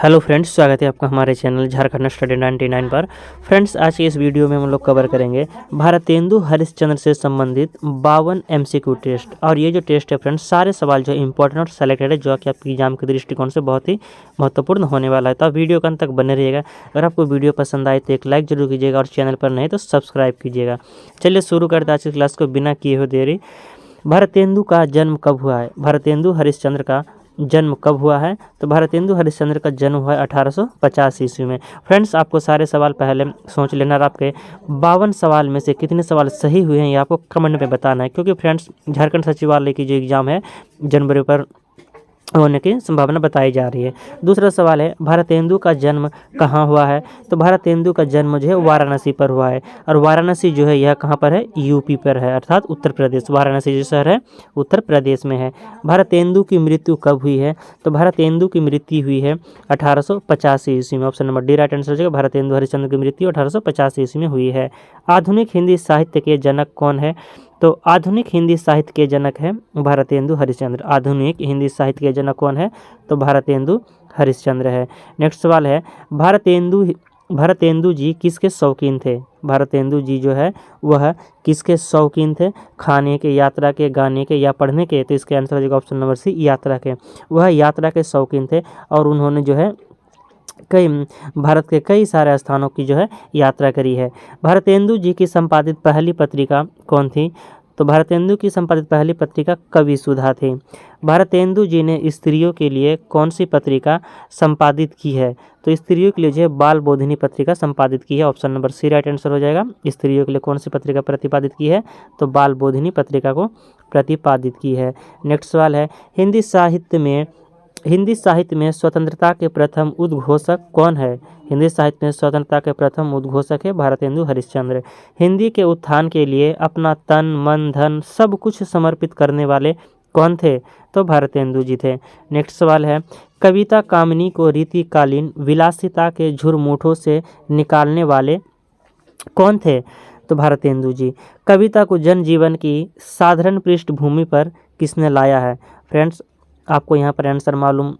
Hello friends, स्वागत है आपका हमारे चैनल झारखंड स्टडी 99 पर। फ्रेंड्स, आज की इस वीडियो में हम लोग कवर करेंगे भारतेंदु हरिश्चंद्र से संबंधित 52 एमसीक्यू टेस्ट। और ये जो टेस्ट है फ्रेंड्स, सारे सवाल जो इंपॉर्टेंट और सेलेक्टेड है, जो कि आपकी एग्जाम के दृष्टिकोण से बहुत ही महत्वपूर्ण होने वाला है। तो आप वीडियो के अंत तक बने रहिएगा। अगर आपको वीडियो पसंद आए तो एक लाइक जरूर कीजिएगा और चैनल पर नहीं तो सब्सक्राइब कीजिएगा। चलिए शुरू करते हैं आज की क्लास को बिना किए हुए देरी। भारतेंदु का जन्म कब हुआ है? भारतेंदु हरिश्चंद्र का जन्म कब हुआ है? तो भारतेंदु हरिश्चंद्र का जन्म हुआ है 1850 ईस्वी में। फ्रेंड्स, आपको सारे सवाल पहले सोच लेना और आपके 52 सवाल में से कितने सवाल सही हुए हैं ये आपको कमेंट में बताना है, क्योंकि फ्रेंड्स झारखंड सचिवालय की जो एग्ज़ाम है जनवरी पर होने की संभावना बताई जा रही है। दूसरा सवाल है, भारतेंदु का जन्म कहाँ हुआ है? तो भारतेंदु का जन्म जो है वाराणसी पर हुआ है। और वाराणसी जो है यह कहाँ पर है? यूपी पर है, अर्थात उत्तर प्रदेश। वाराणसी जो शहर है उत्तर प्रदेश में है। भारतेंदु की मृत्यु कब हुई है? तो भारतेंदु की मृत्यु हुई है 1850 ईस्वी में। Option number D right answer हो जाएगा। भारतेंदु हरिश्चंद्र की मृत्यु 1850 ईस्वी में हुई है। आधुनिक हिंदी साहित्य के जनक कौन है? तो आधुनिक हिंदी साहित्य के जनक है भारतेंदु हरिश्चंद्र। आधुनिक हिंदी साहित्य के जनक कौन है? तो भारतेंदु हरिश्चंद्र है। नेक्स्ट सवाल है, भारतेंदु जी किसके शौकीन थे? भारतेंदु जी जो है वह किसके शौकीन थे? खाने के, यात्रा के, गाने के या पढ़ने के? तो इसके आंसर हो जाएगा ऑप्शन नंबर सी, यात्रा के। वह यात्रा के शौकीन थे और उन्होंने जो है भारत के कई सारे स्थानों की जो है यात्रा करी है। भारतेंदु जी की संपादित पहली पत्रिका कौन थी? तो भारतेंदु की संपादित पहली पत्रिका कवि सुधा थी। भारतेंदु जी ने स्त्रियों के लिए कौन सी पत्रिका संपादित की है? तो स्त्रियों के लिए जो है बाल बोधिनी पत्रिका संपादित की है। Option number C right answer हो जाएगा। स्त्रियों के लिए कौन सी पत्रिका प्रतिपादित की है? तो बाल बोधिनी पत्रिका को प्रतिपादित की है। नेक्स्ट सवाल है, हिंदी साहित्य में स्वतंत्रता के प्रथम उद्घोषक कौन है? हिंदी साहित्य में स्वतंत्रता के प्रथम उद्घोषक है भारतेंदु हरिश्चंद्र। हिंदी के उत्थान के लिए अपना तन मन धन सब कुछ समर्पित करने वाले कौन थे? तो भारतेंदु जी थे। नेक्स्ट सवाल है, कविता कामिनी को रीतिकालीन विलासिता के झुरमुठों से निकालने वाले कौन थे? तो भारतेंदु जी। कविता को जनजीवन की साधारण पृष्ठभूमि पर किसने लाया है? फ्रेंड्स, आपको यहाँ पर आंसर मालूम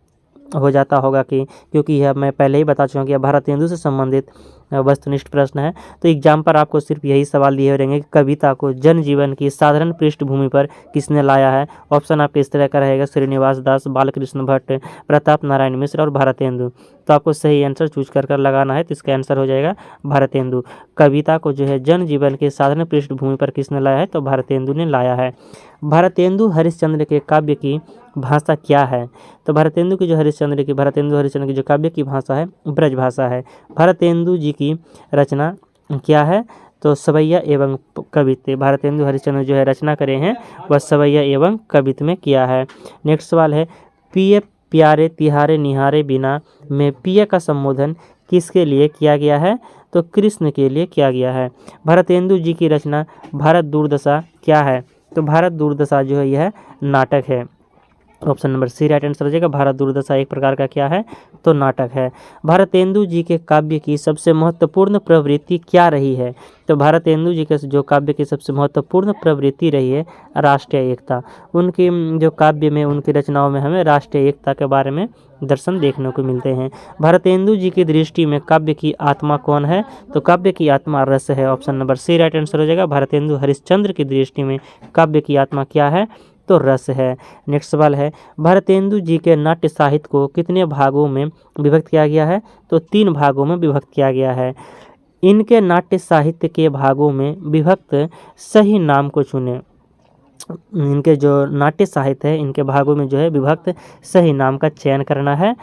हो जाता होगा क्योंकि यह मैं पहले ही बता चुका हूँ कि भारतेंदु से संबंधित वस्तुनिष्ठ प्रश्न है। तो एग्जाम पर आपको सिर्फ यही सवाल दिए रहेंगे कि कविता को जनजीवन की साधारण पृष्ठभूमि पर किसने लाया है। ऑप्शन आपके इस तरह का रहेगा, श्रीनिवास दास, बालकृष्ण भट्ट, प्रताप नारायण मिश्र और भारतेंदु। तो आपको सही आंसर चूज कर लगाना है। तो इसका आंसर हो जाएगा भारतेंदु। कविता को जो है जनजीवन के साधारण पृष्ठभूमि पर किसने लाया है? तो भारतेंदु ने लाया है। भारतेंदु हरिश्चंद्र के काव्य की भाषा क्या है? तो भारतेंदु हरिश्चंद्र की जो काव्य की भाषा है ब्रज भाषा है। भारतेंदु जी की रचना क्या है? तो सवैया एवं कवित्त। भारतेंदु हरिश्चंद्र जो है रचना करे हैं वह सवैया एवं कवित्त में किया है। नेक्स्ट सवाल है, पिए प्यारे तिहारे निहारे बिना में पिए का संबोधन किसके लिए किया गया है? तो कृष्ण के लिए किया गया है। भारतेंदु जी की रचना भारत दुर्दशा क्या है? तो भारत दुर्दशा जो है यह नाटक है। Option number C right answer हो जाएगा। भारत दुर्दशा एक प्रकार का क्या है? तो नाटक है। भारतेंदु जी के काव्य की सबसे महत्वपूर्ण प्रवृत्ति क्या रही है? तो भारतेंदु जी के जो काव्य की सबसे महत्वपूर्ण प्रवृत्ति रही है राष्ट्रीय एकता। उनकी जो काव्य में, उनकी रचनाओं में हमें राष्ट्रीय एकता के बारे में दर्शन देखने को मिलते हैं। भारतेंदु जी की दृष्टि में काव्य की आत्मा कौन है? तो काव्य की आत्मा रस है। Option number C right answer हो जाएगा। भारतेंदु हरिश्चंद्र की दृष्टि में काव्य की आत्मा क्या है? तो रस है। नेक्स्ट सवाल है, भारतेंदु जी के नाट्य साहित्य को कितने भागों में विभक्त किया गया है? तो 3 भागों में विभक्त किया गया है। इनके नाट्य साहित्य के भागों में विभक्त सही नाम को चुने। इनके जो नाट्य साहित्य है इनके भागों में जो है विभक्त सही नाम का चयन करना है।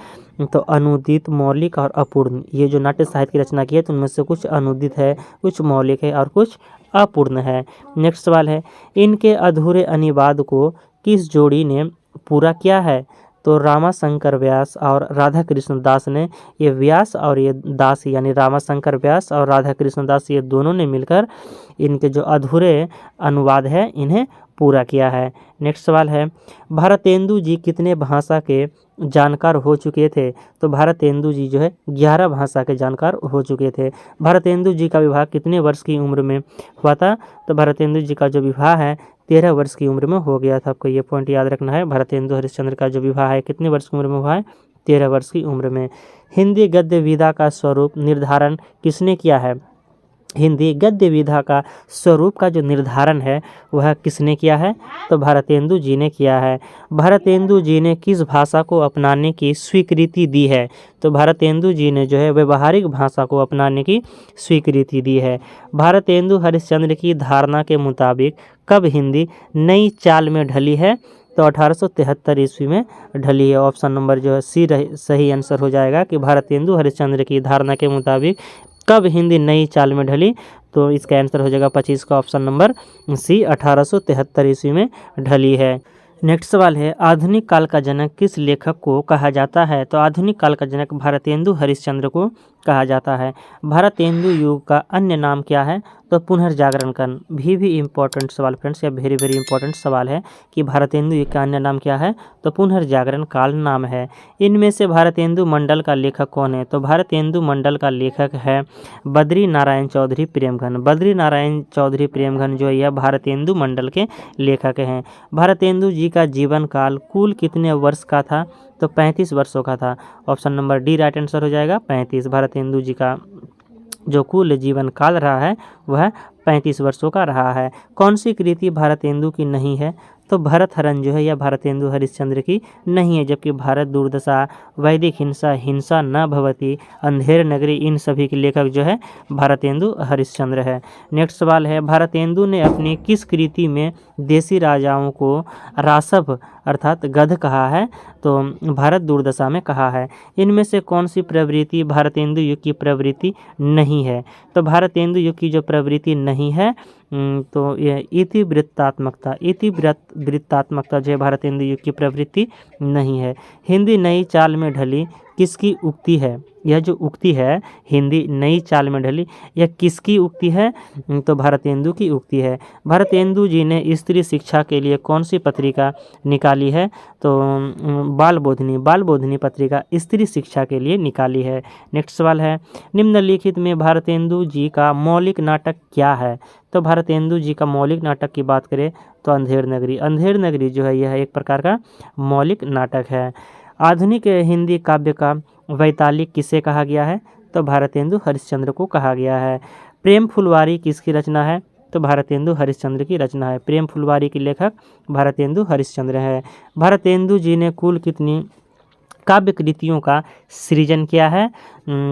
तो अनुदित, मौलिक और अपूर्ण, ये जो नाट्य साहित्य की रचना की है तो उनमें से कुछ अनुदित है, कुछ मौलिक है और कुछ अपूर्ण है। नेक्स्ट सवाल है, इनके अधूरे अनुवाद को किस जोड़ी ने पूरा किया है? तो रामाशंकर व्यास और राधा कृष्ण दास ने। ये व्यास और ये दास यानी रामाशंकर व्यास और राधा कृष्ण दास ये दोनों ने मिलकर इनके जो अधूरे अनुवाद है इन्हें पूरा किया है। नेक्स्ट सवाल है, भारतेंदु जी कितने भाषा के जानकार हो चुके थे? तो भारतेंदु जी जो है 11 भाषा के जानकार हो चुके थे। भारतेंदु जी का विवाह कितने वर्ष की उम्र में हुआ था? तो भारतेंदु जी का जो विवाह है 13 वर्ष की उम्र में हो गया था। आपको ये पॉइंट याद रखना है। भारतेंदु हरिश्चंद्र का जो विवाह है कितने वर्ष की उम्र में हुआ है? 13 वर्ष की उम्र में। हिंदी गद्य विधा का स्वरूप निर्धारण किसने किया है? हिंदी गद्य विधा का स्वरूप का जो निर्धारण है वह किसने किया है? तो भारतेंदु जी ने किया है। भारतेंदु जी ने किस भाषा को अपनाने की स्वीकृति दी है? तो भारतेंदु जी ने जो है व्यवहारिक भाषा को अपनाने की स्वीकृति दी है। भारतेंदु हरिश्चंद्र की धारणा के मुताबिक कब हिंदी नई चाल में ढली है? तो 1873 ईस्वी में ढली है। ऑप्शन नंबर जो है सी सही आंसर हो जाएगा कि भारतेंदु हरिश्चंद्र की धारणा के मुताबिक कब हिंदी नई चाल में ढली? तो इसका आंसर हो जाएगा 25 का ऑप्शन नंबर सी 1873 ईस्वी में ढली है। नेक्स्ट सवाल है, आधुनिक काल का जनक किस लेखक को कहा जाता है? तो आधुनिक काल का जनक भारतेंदु हरिश्चंद्र को कहा जाता है। भारतेंदु युग का अन्य नाम क्या है? तो पुनर्जागरण काल। भी इंपॉर्टेंट सवाल फ्रेंड्स, या वेरी इंपॉर्टेंट सवाल है कि भारतेंदु युग का अन्य नाम क्या है? तो पुनर्जागरण काल नाम है। इनमें से भारतेंदु मंडल का लेखक कौन है? तो भारतेंदु मंडल का लेखक है बद्री नारायण चौधरी प्रेमघन। बद्री नारायण चौधरी प्रेमघन जो है यह भारतेंदु मंडल के लेखक हैं। भारतेंदु जी का जीवन काल कुल कितने वर्ष का था? तो 35 वर्षों का था। Option number D right answer हो जाएगा 35। भारतेंदु जी का जो कुल जीवन काल रहा है वह 35 वर्षों का रहा है। कौन सी कृति भारतेंदु की नहीं है? तो भरत हरण जो है यह भारतेंदु हरिश्चंद्र की नहीं है, जबकि भारत दुर्दशा, वैदिक हिंसा, हिंसा न भवती, अंधेर नगरी, इन सभी के लेखक जो है भारतेंदु हरिश्चंद्र है। नेक्स्ट सवाल है, भारतेंदु ने अपनी किस कृति में देसी राजाओं को रासभ अर्थात गध कहा है? तो भारत दुर्दशा में कहा है। इनमें से कौन सी प्रवृत्ति भारतेंदु युग की प्रवृत्ति नहीं है? तो भारतेंदु युग की जो प्रवृत्ति नहीं है तो यह इतिवृत्तात्मकता, इतिवृत्तात्मकता जो है भारतेंदु युग की प्रवृत्ति नहीं है। हिंदी नई चाल में ढली किसकी उक्ति है? यह जो उक्ति है हिंदी नई चाल में ढली, यह किसकी उक्ति है? तो भारतेंदु की उक्ति है। भारतेंदु जी ने स्त्री शिक्षा के लिए कौन सी पत्रिका निकाली है? तो बाल बोधिनी पत्रिका स्त्री शिक्षा के लिए निकाली है। नेक्स्ट सवाल है, निम्नलिखित में भारतेंदु जी का मौलिक नाटक क्या है? तो भारतेंदु जी का मौलिक नाटक की बात करें तो अंधेर नगरी जो है यह एक प्रकार का मौलिक नाटक है। आधुनिक हिंदी काव्य का वैतालिक किसे कहा गया है? तो भारतेंदु हरिश्चंद्र को कहा गया है। प्रेम फुलवारी किसकी रचना है? तो भारतेंदु हरिश्चंद्र की रचना है। प्रेम फुलवारी के लेखक भारतेंदु हरिश्चंद्र है। भारतेंदु जी ने कुल कितनी काव्य कृतियों का सृजन किया है?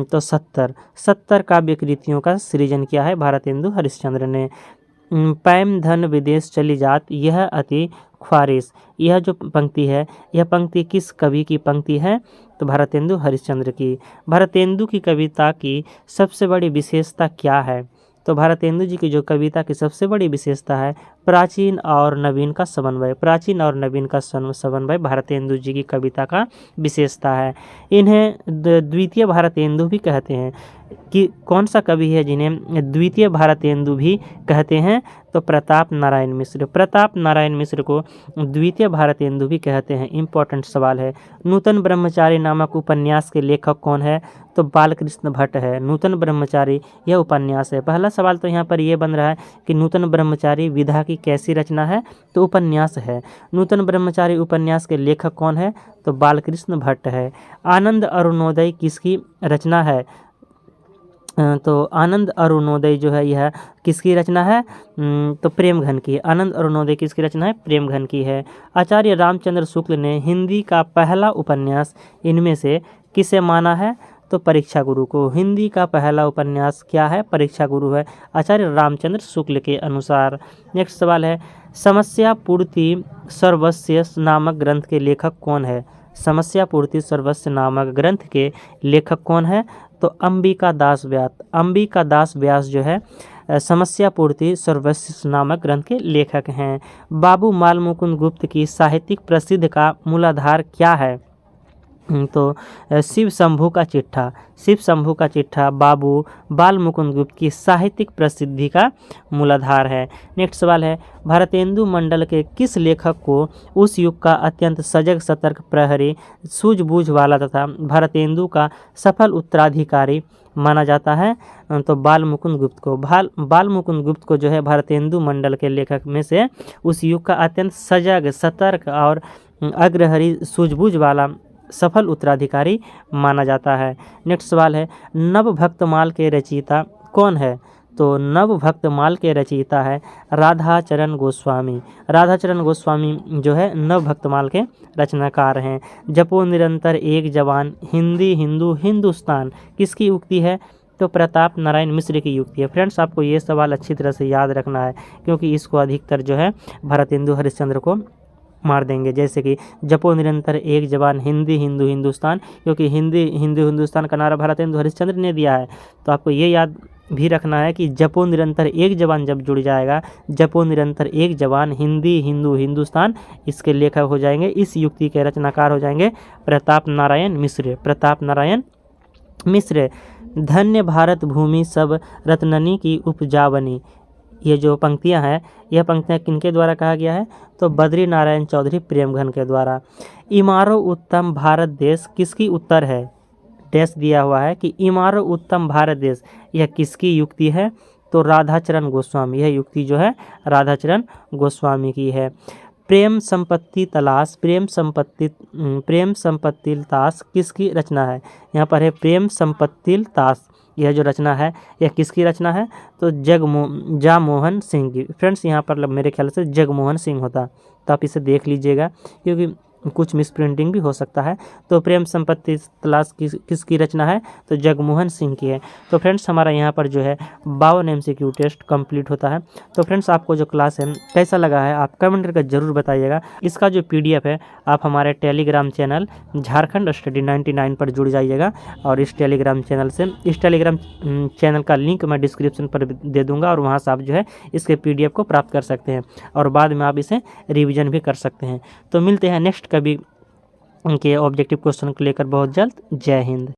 तो 70 काव्य कृतियों का सृजन किया है भारतेंदु हरिश्चंद्र ने। पैम धन विदेश चली जात यह अति ख्वारिश, यह जो पंक्ति है यह पंक्ति किस कवि की पंक्ति है? तो भारतेंदु हरिश्चंद्र की। भारतेंदु की कविता की सबसे बड़ी विशेषता क्या है? तो भारतेंदु जी की जो कविता की सबसे बड़ी विशेषता है प्राचीन और नवीन का समन्वय। प्राचीन और नवीन का समन्वय भारतेंदु जी की कविता का विशेषता है। इन्हें द्वितीय भारतेंदु भी कहते हैं। कि कौन सा कवि है जिन्हें द्वितीय भारतेंदु भी कहते हैं? तो प्रताप नारायण मिश्र। प्रताप नारायण मिश्र को द्वितीय भारतेंदु भी कहते हैं। इंपॉर्टेंट सवाल है, नूतन ब्रह्मचारी नामक उपन्यास के लेखक कौन है? तो बालकृष्ण भट्ट है। नूतन ब्रह्मचारी यह उपन्यास है। पहला सवाल तो यहाँ पर यह बन रहा है कि नूतन ब्रह्मचारी विधा की कैसी रचना है? तो उपन्यास है। नूतन ब्रह्मचारी उपन्यास के लेखक कौन है? तो बालकृष्ण भट्ट है। आनंद अरुणोदय किसकी रचना है? तो आनंद अरुणोदय जो है यह किसकी रचना है? तो प्रेमघन की। आनंद अरुणोदय किसकी रचना है? प्रेमघन की है। आचार्य रामचंद्र शुक्ल ने हिंदी का पहला उपन्यास इनमें से किसे माना है? तो परीक्षा गुरु को। हिंदी का पहला उपन्यास क्या है? परीक्षा गुरु है आचार्य रामचंद्र शुक्ल के अनुसार। नेक्स्ट सवाल है, समस्या पूर्ति सर्वस्व नामक ग्रंथ के लेखक कौन है? समस्या पूर्ति सर्वस्व नामक ग्रंथ के लेखक कौन है? तो अंबिका दास व्यास। अंबिका दास व्यास जो है समस्या पूर्ति सर्वस्व नामक ग्रंथ के लेखक हैं। बाबू माल मुकुंद गुप्त की साहित्यिक प्रसिद्ध का मूलाधार क्या है? तो शिव शंभू का चिट्ठा। शिव शंभू का चिट्ठा बाबू बाल मुकुंद गुप्त की साहित्यिक प्रसिद्धि का मूलाधार है। नेक्स्ट सवाल है, भारतेंदु मंडल के किस लेखक को उस युग का अत्यंत सजग सतर्क प्रहरी सूझबूझ वाला तथा भारतेंदु का सफल उत्तराधिकारी माना जाता है? तो बाल मुकुंद गुप्त को। बाल मुकुंद गुप्त को जो है भारतेंदु मंडल के लेखक में से उस युग का अत्यंत सजग सतर्क और अग्रहरी सूझबूझ वाला सफल उत्तराधिकारी माना जाता है। नेक्स्ट सवाल है, नवभक्तमाल के रचयिता कौन है? तो नवभक्तमाल के रचयिता है राधाचरण गोस्वामी। राधाचरण गोस्वामी जो है नवभक्तमाल के रचनाकार हैं। जपो निरंतर एक जवान, हिंदी हिंदू हिंदुस्तान किसकी उक्ति है? तो प्रताप नारायण मिश्र की युक्ति है। फ्रेंड्स, आपको ये सवाल अच्छी तरह से याद रखना है, क्योंकि इसको अधिकतर जो है भारतेंदु हरिश्चंद्र को मार देंगे। जैसे कि जपो निरंतर एक जवान, हिंदी हिंदू हिंदुस्तान, क्योंकि हिंदी हिंदू हिंदुस्तान का नारा भारतेंदु हरिश्चंद्र ने दिया है। तो आपको ये याद भी रखना है कि जपो निरंतर एक जवान जब जुड़ जाएगा, जपो निरंतर एक जवान, हिंदी हिंदू हिंदुस्तान, इसके लेखक हो जाएंगे, इस युक्ति के रचनाकार हो जाएंगे प्रताप नारायण मिश्र। प्रताप नारायण मिश्र। धन्य भारत भूमि सब रत्ननी की उपजावनी, ये जो पंक्तियां हैं, यह पंक्तियां किनके द्वारा कहा गया है? तो बद्री नारायण चौधरी प्रेमघन के द्वारा। इमारो उत्तम भारत देश किसकी उत्तर है? डैश दिया हुआ है कि इमारो उत्तम भारत देश, यह किसकी युक्ति है? तो राधाचरण गोस्वामी। यह युक्ति जो है राधाचरण गोस्वामी की है। प्रेम संपत्ति तलाश, प्रेम संपत्ति ताश किसकी रचना है? यहाँ पर है प्रेम संपत्ति ताश, यह जो रचना है यह किसकी रचना है? तो जामोहन सिंह की। फ्रेंड्स, यहाँ पर मेरे ख्याल से जगमोहन सिंह होता, तो आप इसे देख लीजिएगा, क्योंकि कुछ मिसप्रिंटिंग भी हो सकता है। तो प्रेम संपत्ति तलाश किसकी रचना है? तो जगमोहन सिंह की है। तो फ्रेंड्स, हमारा यहाँ पर जो है 52 MCQ टेस्ट कंप्लीट होता है। तो फ्रेंड्स, आपको जो क्लास है कैसा लगा है आप कमेंट करके ज़रूर बताइएगा। इसका जो PDF है आप हमारे टेलीग्राम चैनल झारखंड स्टडी 99 पर जुड़ जाइएगा, और इस टेलीग्राम चैनल का लिंक मैं डिस्क्रिप्शन पर दे दूँगा, और वहाँ से आप जो है इसके PDF को प्राप्त कर सकते हैं, और बाद में आप इसे रिविज़न भी कर सकते हैं। तो मिलते हैं नेक्स्ट कभी उनके ऑब्जेक्टिव क्वेश्चन को लेकर बहुत जल्द। जय हिंद।